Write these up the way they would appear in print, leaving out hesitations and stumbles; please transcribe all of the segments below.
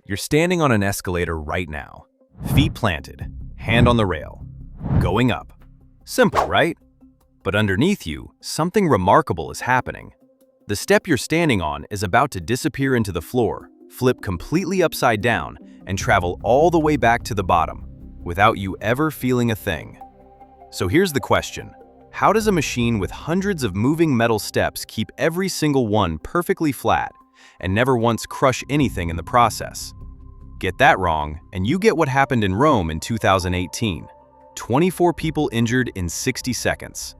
You're standing on an escalator right now. Feet planted, hand on the rail. Going up. Simple, right? But underneath you, something remarkable is happening. The step you're standing on is about to disappear into the floor, flip completely upside down, and travel all the way back to the bottom, without you ever feeling a thing. So here's the question. How does a machine with hundreds of moving metal steps keep every single one perfectly flat and never once crush anything in the process? Get that wrong, and you get what happened in Rome in 2018. 24 people injured in 60 seconds.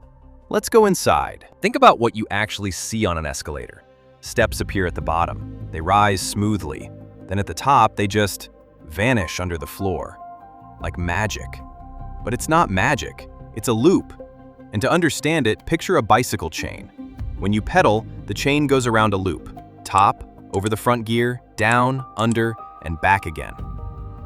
Let's go inside. Think about what you actually see on an escalator. Steps appear at the bottom. They rise smoothly. Then at the top, they just vanish under the floor. Like magic. But it's not magic. It's a loop. And to understand it, picture a bicycle chain. When you pedal, the chain goes around a loop. Top, over the front gear, down, under, and back again.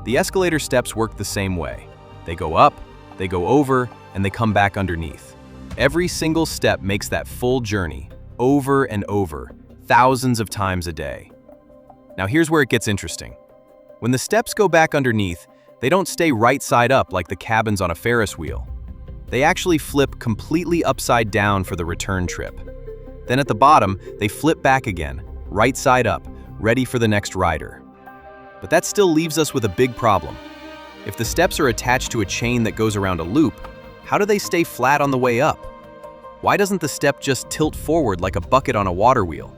The escalator steps work the same way. They go up, they go over, and they come back underneath. Every single step makes that full journey, over and over, thousands of times a day. Now here's where it gets interesting. When the steps go back underneath, they don't stay right side up like the cabins on a Ferris wheel. They actually flip completely upside down for the return trip. Then at the bottom, they flip back again, right side up, ready for the next rider. But that still leaves us with a big problem. If the steps are attached to a chain that goes around a loop, how do they stay flat on the way up? Why doesn't the step just tilt forward like a bucket on a water wheel?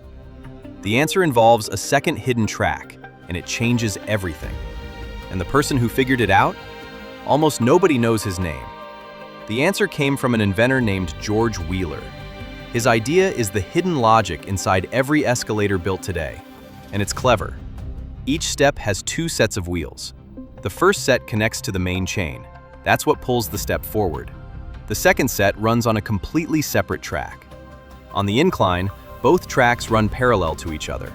The answer involves a second hidden track, and it changes everything. And the person who figured it out? Almost nobody knows his name. The answer came from an inventor named George Wheeler. His idea is the hidden logic inside every escalator built today, and it's clever. Each step has two sets of wheels. The first set connects to the main chain. That's what pulls the step forward. The second set runs on a completely separate track. On the incline, both tracks run parallel to each other.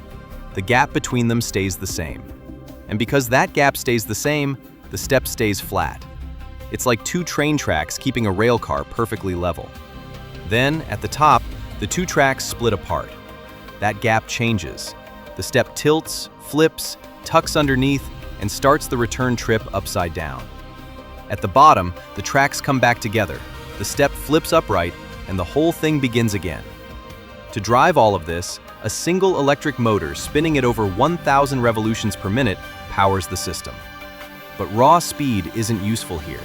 The gap between them stays the same. And because that gap stays the same, the step stays flat. It's like two train tracks keeping a rail car perfectly level. Then, at the top, the two tracks split apart. That gap changes. The step tilts, flips, tucks underneath, and starts the return trip upside down. At the bottom, the tracks come back together, the step flips upright, and the whole thing begins again. To drive all of this, a single electric motor spinning at over 1,000 revolutions per minute powers the system. But raw speed isn't useful here.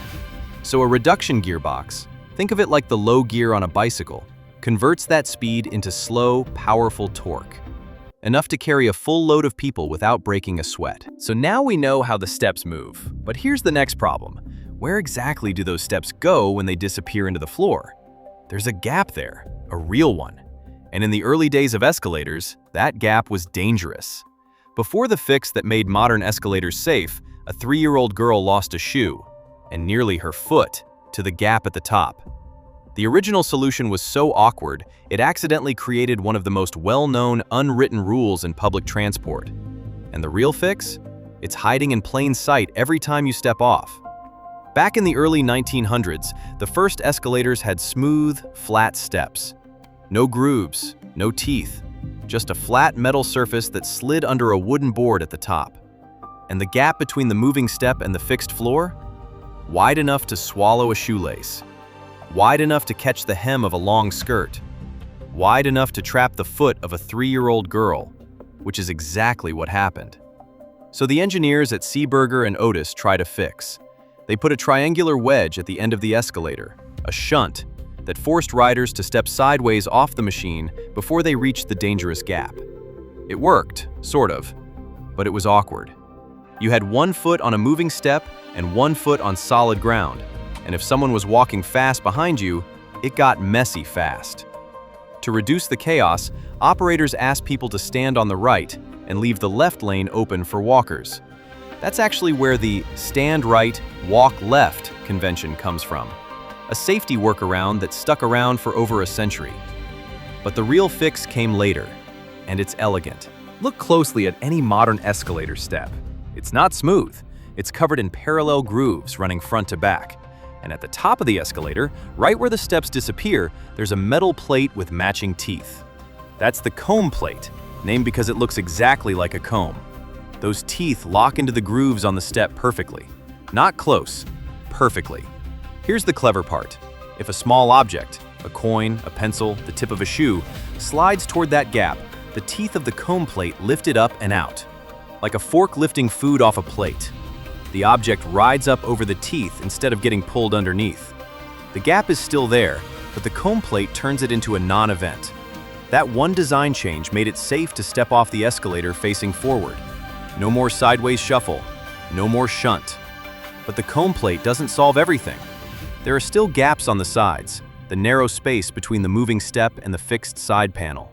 So a reduction gearbox, think of it like the low gear on a bicycle, converts that speed into slow, powerful torque. Enough to carry a full load of people without breaking a sweat. So now we know how the steps move, but here's the next problem. Where exactly do those steps go when they disappear into the floor? There's a gap there, a real one. And in the early days of escalators, that gap was dangerous. Before the fix that made modern escalators safe, a 3-year-old girl lost a shoe, and nearly her foot, to the gap at the top. The original solution was so awkward, it accidentally created one of the most well-known unwritten rules in public transport. And the real fix? It's hiding in plain sight every time you step off. Back in the early 1900s, the first escalators had smooth, flat steps. No grooves, no teeth, just a flat metal surface that slid under a wooden board at the top. And the gap between the moving step and the fixed floor? Wide enough to swallow a shoelace. Wide enough to catch the hem of a long skirt. Wide enough to trap the foot of a 3-year-old girl, which is exactly what happened. So the engineers at Seeberger and Otis tried a fix. They put a triangular wedge at the end of the escalator, a shunt, that forced riders to step sideways off the machine before they reached the dangerous gap. It worked, sort of, but it was awkward. You had one foot on a moving step and one foot on solid ground, and if someone was walking fast behind you, it got messy fast. To reduce the chaos, operators asked people to stand on the right and leave the left lane open for walkers. That's actually where the stand right, walk left convention comes from, a safety workaround that stuck around for over a century. But the real fix came later, and it's elegant. Look closely at any modern escalator step. It's not smooth. It's covered in parallel grooves running front to back. And at the top of the escalator, right where the steps disappear, there's a metal plate with matching teeth. That's the comb plate, named because it looks exactly like a comb. Those teeth lock into the grooves on the step perfectly. Not close, perfectly. Here's the clever part. If a small object, a coin, a pencil, the tip of a shoe, slides toward that gap, the teeth of the comb plate lift it up and out. Like a fork lifting food off a plate. The object rides up over the teeth instead of getting pulled underneath. The gap is still there, but the comb plate turns it into a non-event. That one design change made it safe to step off the escalator facing forward. No more sideways shuffle, no more shunt. But the comb plate doesn't solve everything. There are still gaps on the sides, the narrow space between the moving step and the fixed side panel.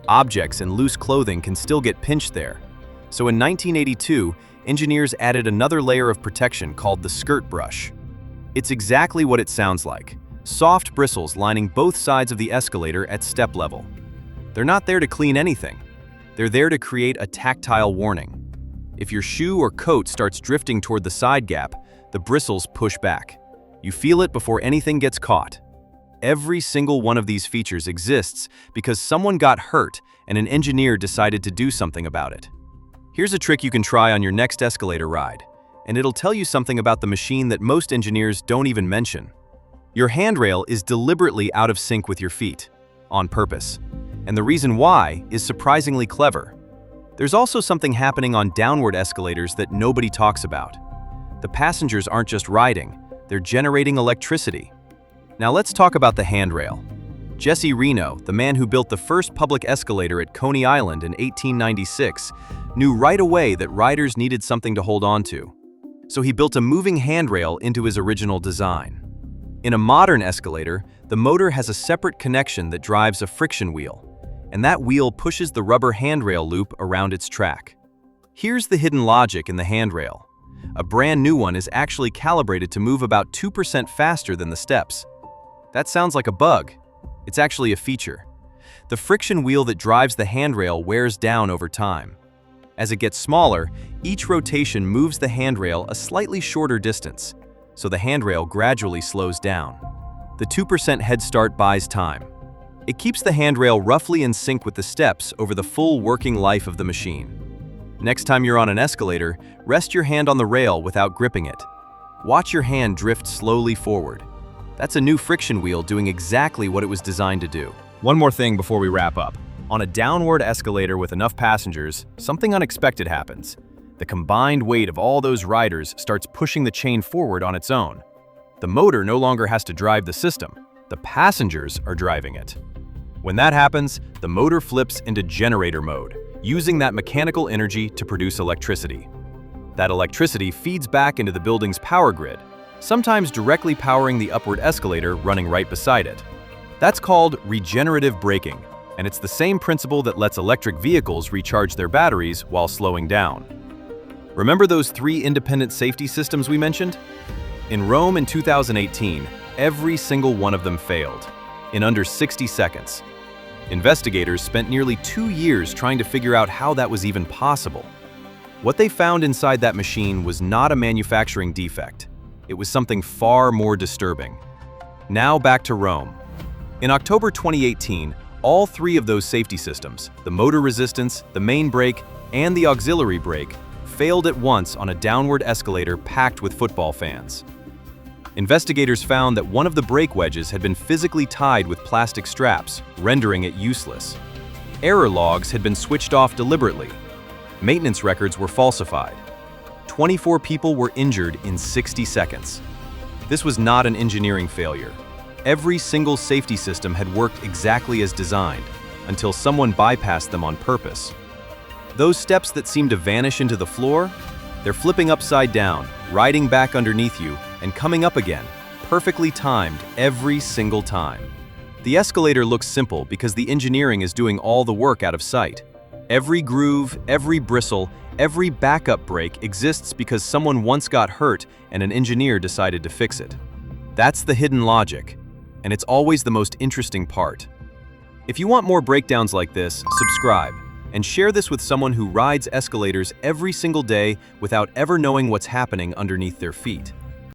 Objects and loose clothing can still get pinched there. So in 1982, engineers added another layer of protection called the skirt brush. It's exactly what it sounds like. Soft bristles lining both sides of the escalator at step level. They're not there to clean anything. They're there to create a tactile warning. If your shoe or coat starts drifting toward the side gap, the bristles push back. You feel it before anything gets caught. Every single one of these features exists because someone got hurt and an engineer decided to do something about it. Here's a trick you can try on your next escalator ride, and it'll tell you something about the machine that most engineers don't even mention. Your handrail is deliberately out of sync with your feet, on purpose. And the reason why is surprisingly clever. There's also something happening on downward escalators that nobody talks about. The passengers aren't just riding, they're generating electricity. Now let's talk about the handrail. Jesse Reno, the man who built the first public escalator at Coney Island in 1896, knew right away that riders needed something to hold on to. So he built a moving handrail into his original design. In a modern escalator, the motor has a separate connection that drives a friction wheel, and that wheel pushes the rubber handrail loop around its track. Here's the hidden logic in the handrail. A brand new one is actually calibrated to move about 2% faster than the steps. That sounds like a bug. It's actually a feature. The friction wheel that drives the handrail wears down over time. As it gets smaller, each rotation moves the handrail a slightly shorter distance, so the handrail gradually slows down. The 2% head start buys time. It keeps the handrail roughly in sync with the steps over the full working life of the machine. Next time you're on an escalator, rest your hand on the rail without gripping it. Watch your hand drift slowly forward. That's a new friction wheel doing exactly what it was designed to do. One more thing before we wrap up. On a downward escalator with enough passengers, something unexpected happens. The combined weight of all those riders starts pushing the chain forward on its own. The motor no longer has to drive the system. The passengers are driving it. When that happens, the motor flips into generator mode, using that mechanical energy to produce electricity. That electricity feeds back into the building's power grid, sometimes directly powering the upward escalator running right beside it. That's called regenerative braking, and it's the same principle that lets electric vehicles recharge their batteries while slowing down. Remember those 3 independent safety systems we mentioned? In Rome in 2018, every single one of them failed, in under 60 seconds. Investigators spent nearly 2 years trying to figure out how that was even possible. What they found inside that machine was not a manufacturing defect. It was something far more disturbing. Now back to Rome. In October 2018, all 3 of those safety systems, the motor resistance, the main brake, and the auxiliary brake, failed at once on a downward escalator packed with football fans. Investigators found that one of the brake wedges had been physically tied with plastic straps, rendering it useless. Error logs had been switched off deliberately. Maintenance records were falsified. 24 people were injured in 60 seconds. This was not an engineering failure. Every single safety system had worked exactly as designed, until someone bypassed them on purpose. Those steps that seem to vanish into the floor, they're flipping upside down, riding back underneath you, and coming up again, perfectly timed every single time. The escalator looks simple because the engineering is doing all the work out of sight. Every groove, every bristle, every backup brake exists because someone once got hurt and an engineer decided to fix it. That's the hidden logic, and it's always the most interesting part. If you want more breakdowns like this, subscribe, and share this with someone who rides escalators every single day without ever knowing what's happening underneath their feet.